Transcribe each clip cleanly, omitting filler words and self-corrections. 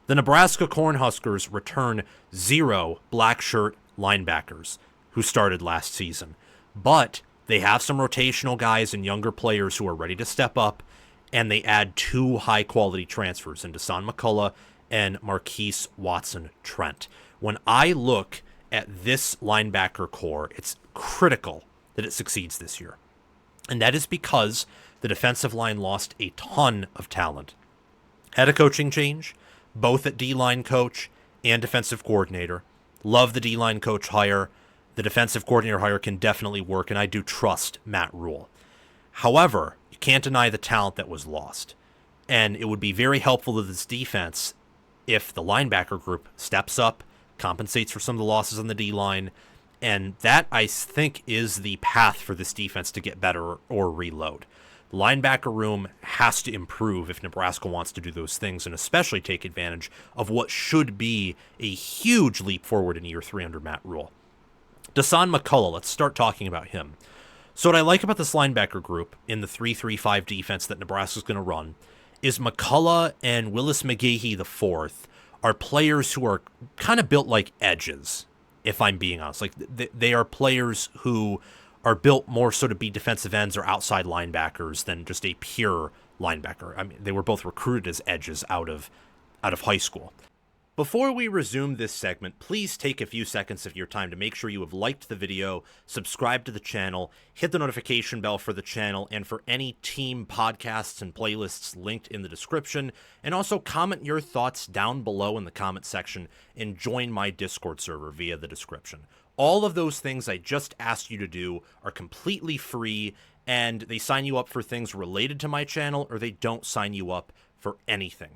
The Nebraska Cornhuskers return 0 Blackshirt linebackers who started last season, but they have some rotational guys and younger players who are ready to step up, and they add 2 high-quality transfers in Dasan McCullough and Marquise Watson-Trent. When I look at this linebacker core, it's critical that it succeeds this year. And that is because the defensive line lost a ton of talent. Had a coaching change, both at D-line coach and defensive coordinator. Love the D-line coach hire. The defensive coordinator hire can definitely work, and I do trust Matt Rhule. However, you can't deny the talent that was lost. And it would be very helpful to this defense if the linebacker group steps up, compensates for some of the losses on the D-line, and that, I think, is the path for this defense to get better or reload. The linebacker room has to improve if Nebraska wants to do those things, and especially take advantage of what should be a huge leap forward in year 3 under Matt Rhule. Dasan McCullough, let's start talking about him. So what I like about this linebacker group in the 3-3-5 defense that Nebraska's going to run is McCullough and Willis McGahee IV are players who are kind of built like edges, if I'm being honest. Like, they are players who are built more so to be defensive ends or outside linebackers than just a pure linebacker. I mean, they were both recruited as edges out of high school. Before we resume this segment, please take a few seconds of your time to make sure you have liked the video, subscribe to the channel, hit the notification bell for the channel and for any team podcasts and playlists linked in the description, and also comment your thoughts down below in the comment section and join my Discord server via the description. All of those things I just asked you to do are completely free, and they sign you up for things related to my channel, or they don't sign you up for anything.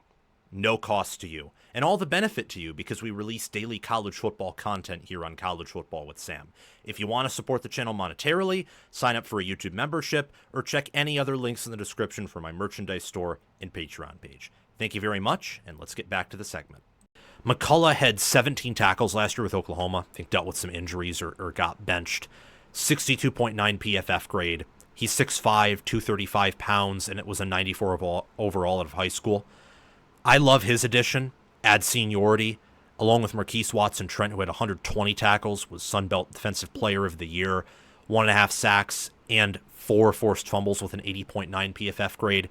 No cost to you, and all the benefit to you because we release daily college football content here on College Football with Sam. If you want to support the channel monetarily, sign up for a YouTube membership, or check any other links in the description for my merchandise store and Patreon page. Thank you very much, and let's get back to the segment. McCullough had 17 tackles last year with Oklahoma. I think dealt with some injuries or got benched. 62.9 PFF grade. He's 6'5", 235 pounds, and it was a 94 overall out of high school. I love his addition, adds seniority, along with Marquise Watson-Trent, who had 120 tackles, was Sun Belt Defensive Player of the Year, 1.5 sacks, and 4 forced fumbles with an 80.9 PFF grade.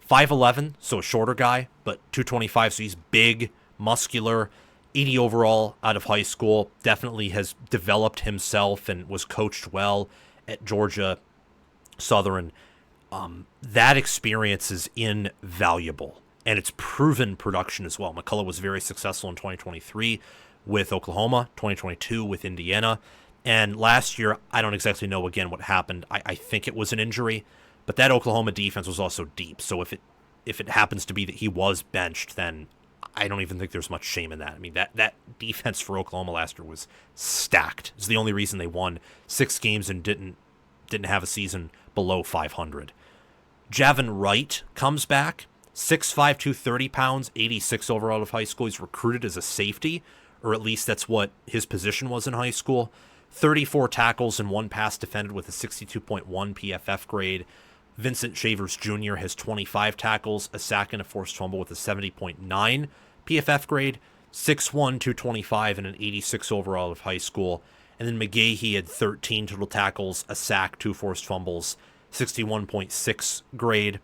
5'11", so a shorter guy, but 225, so he's big, muscular, 80 overall out of high school, definitely has developed himself and was coached well at Georgia Southern. That experience is invaluable. And it's proven production as well. McCullough was very successful in 2023 with Oklahoma, 2022 with Indiana. And last year, I don't exactly know, again, what happened. I think it was an injury. But that Oklahoma defense was also deep. So if it happens to be that he was benched, then I don't even think there's much shame in that. I mean, that defense for Oklahoma last year was stacked. It's the only reason they won 6 games and didn't have a season below 500. Javin Wright comes back. 6'5", 230 pounds, 86 overall out of high school. He's recruited as a safety, or at least that's what his position was in high school. 34 tackles and 1 pass defended with a 62.1 PFF grade. Vincent Shavers Jr. has 25 tackles, a sack, and a forced fumble with a 70.9 PFF grade. 6'1", 225, and an 86 overall out of high school. And then McGahee had 13 total tackles, a sack, 2 forced fumbles, 61.6 grade.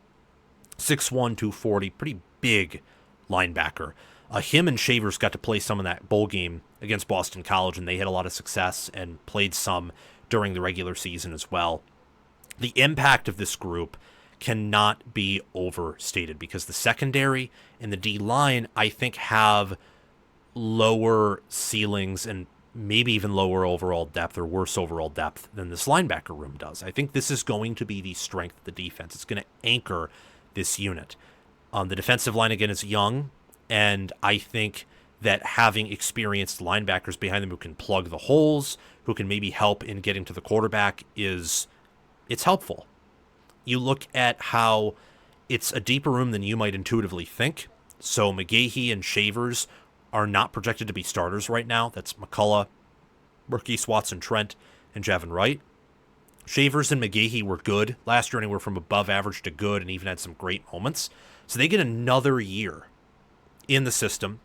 6'1", 240, pretty big linebacker. Him and Shavers got to play some in that bowl game against Boston College, and they had a lot of success and played some during the regular season as well. The impact of this group cannot be overstated because the secondary and the D-line, I think, have lower ceilings and maybe even lower overall depth or worse overall depth than this linebacker room does. I think this is going to be the strength of the defense. It's going to anchor this unit. The defensive line, again, is young, and I think that having experienced linebackers behind them who can plug the holes, who can maybe help in getting to the quarterback, it's helpful. You look at how it's a deeper room than you might intuitively think. So McGahee and Shavers are not projected to be starters right now. That's McCullough, Marquise Watson-Trent, and Javin Wright. Shavers and McGahee were good last year, anywhere from above average to good, and even had some great moments. So they get another year in the system.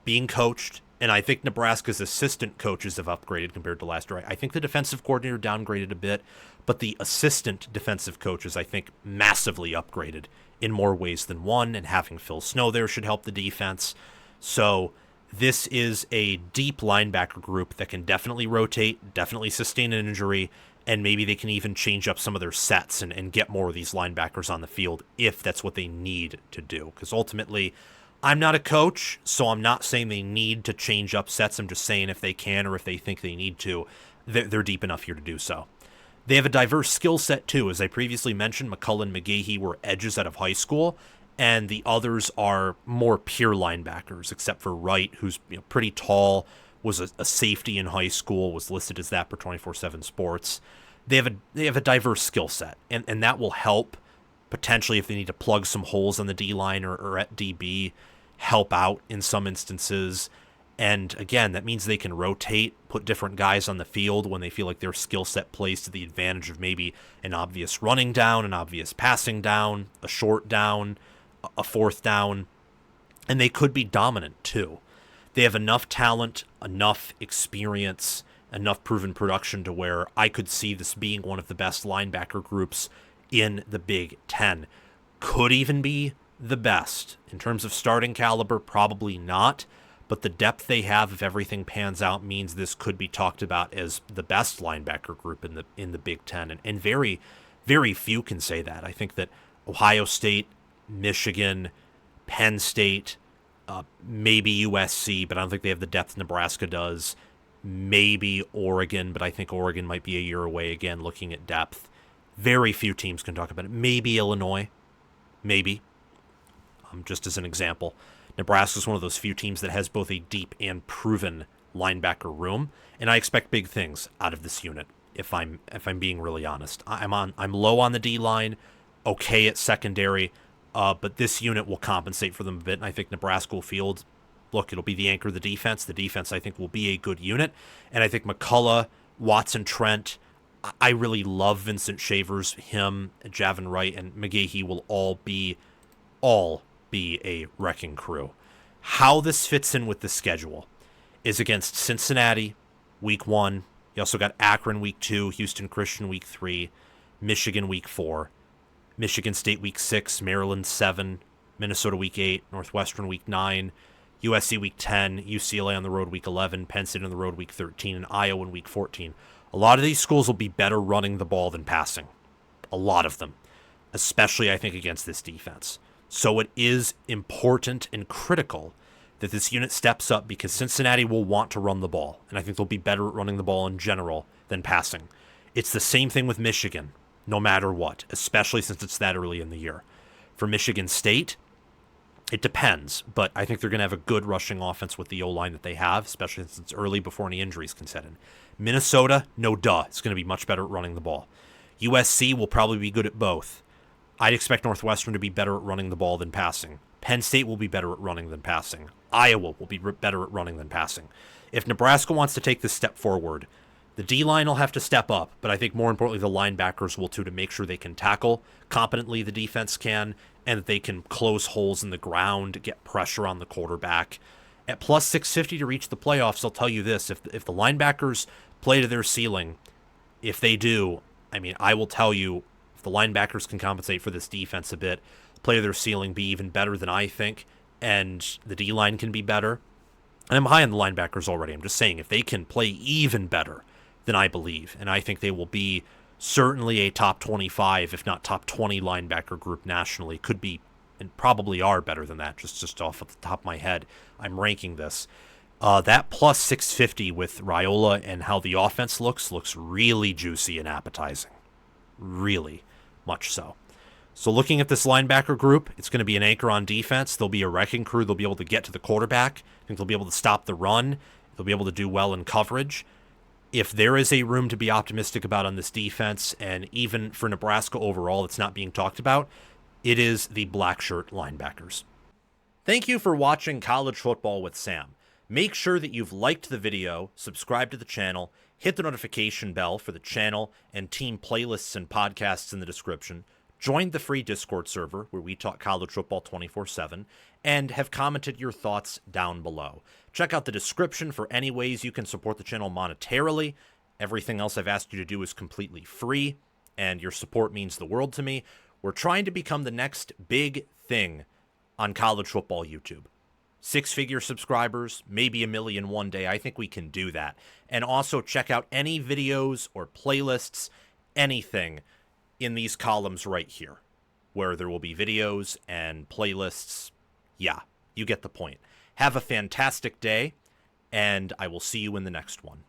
being coached, and I think Nebraska's assistant coaches have upgraded compared to last year. I think the defensive coordinator downgraded a bit, but the assistant defensive coaches, I think, massively upgraded in more ways than one, and having Phil Snow there should help the defense. So this is a deep linebacker group that can definitely rotate, definitely sustain an injury, and maybe they can even change up some of their sets and get more of these linebackers on the field if that's what they need to do. Because ultimately, I'm not a coach, so I'm not saying they need to change up sets. I'm just saying if they can or if they think they need to, they're deep enough here to do so. They have a diverse skill set, too. As I previously mentioned, McCullough and McGahee were edges out of high school, and the others are more pure linebackers, except for Wright, who's pretty tall, was a safety in high school, was listed as that for 24/7 Sports. They have a diverse skill set, and that will help potentially if they need to plug some holes on the D-line or at DB, help out in some instances. And again, that means they can rotate, put different guys on the field when they feel like their skill set plays to the advantage of maybe an obvious running down, an obvious passing down, a short down, a fourth down, and they could be dominant too. They have enough talent, enough experience, enough proven production to where I could see this being one of the best linebacker groups in the Big Ten. Could even be the best. In terms of starting caliber, probably not, but the depth they have, if everything pans out, means this could be talked about as the best linebacker group in the Big Ten, and very, very few can say that. I think that Ohio State, Michigan, Penn State, maybe USC, but I don't think they have the depth Nebraska does. Maybe Oregon, but I think Oregon might be a year away again, looking at depth. Very few teams can talk about it. Maybe Illinois. Maybe. Just as an example. Nebraska is one of those few teams that has both a deep and proven linebacker room, and I expect big things out of this unit, if I'm being really honest. I'm low on the D-line, okay at secondary, but this unit will compensate for them a bit, and I think Nebraska will field. Look, it'll be the anchor of the defense. The defense, I think, will be a good unit. And I think McCullough, Watson, Trent, I really love Vincent Shavers, him, Javin Wright, and McGahee will all be a wrecking crew. How this fits in with the schedule is against Cincinnati, week 1. You also got Akron, week 2, Houston Christian, week 3, Michigan, week 4, Michigan State, week 6, Maryland, 7, Minnesota, week 8, Northwestern, week 9, USC week 10, UCLA on the road week 11, Penn State on the road week 13, and Iowa in week 14. A lot of these schools will be better running the ball than passing. A lot of them. Especially, I think, against this defense. So it is important and critical that this unit steps up because Cincinnati will want to run the ball. And I think they'll be better at running the ball in general than passing. It's the same thing with Michigan, no matter what. Especially since it's that early in the year. For Michigan State, it depends, but I think they're going to have a good rushing offense with the O-line that they have, especially since it's early before any injuries can set in. Minnesota, no duh, it's going to be much better at running the ball. USC will probably be good at both. I'd expect Northwestern to be better at running the ball than passing. Penn State will be better at running than passing. Iowa will be better at running than passing. If Nebraska wants to take this step forward, the D-line will have to step up, but I think more importantly the linebackers will too, to make sure they can tackle competently, the defense can, and that they can close holes in the ground, get pressure on the quarterback. At plus 650 to reach the playoffs, I'll tell you this, if the linebackers play to their ceiling, if they do, I will tell you, if the linebackers can compensate for this defense a bit, play to their ceiling, be even better than I think, and the D-line can be better. And I'm high on the linebackers already. I'm just saying, if they can play even better than I believe, and I think they will be certainly a top 25, if not top 20 linebacker group nationally, could be and probably are better than that, just off the top of my head. I'm ranking this. That plus 650 with Rhule and how the offense looks really juicy and appetizing. Really much so. So looking at this linebacker group, it's going to be an anchor on defense. They'll be a wrecking crew. They'll be able to get to the quarterback. I think they'll be able to stop the run. They'll be able to do well in coverage. If there is a room to be optimistic about on this defense, and even for Nebraska overall, it's not being talked about, it is the Blackshirt Linebackers. Thank you for watching College Football with Sam. Make sure that you've liked the video, subscribed to the channel, hit the notification bell for the channel and team playlists and podcasts in the description. joined the free Discord server where we talk college football 24/7, and have commented your thoughts down below. Check out the description for any ways you can support the channel monetarily. Everything else I've asked you to do is completely free, and your support means the world to me. We're trying to become the next big thing on college football YouTube. 6-figure subscribers, maybe 1 million one day. I think we can do that. And also check out any videos or playlists, anything in these columns right here, where there will be videos and playlists. Yeah, you get the point. Have a fantastic day, and I will see you in the next one.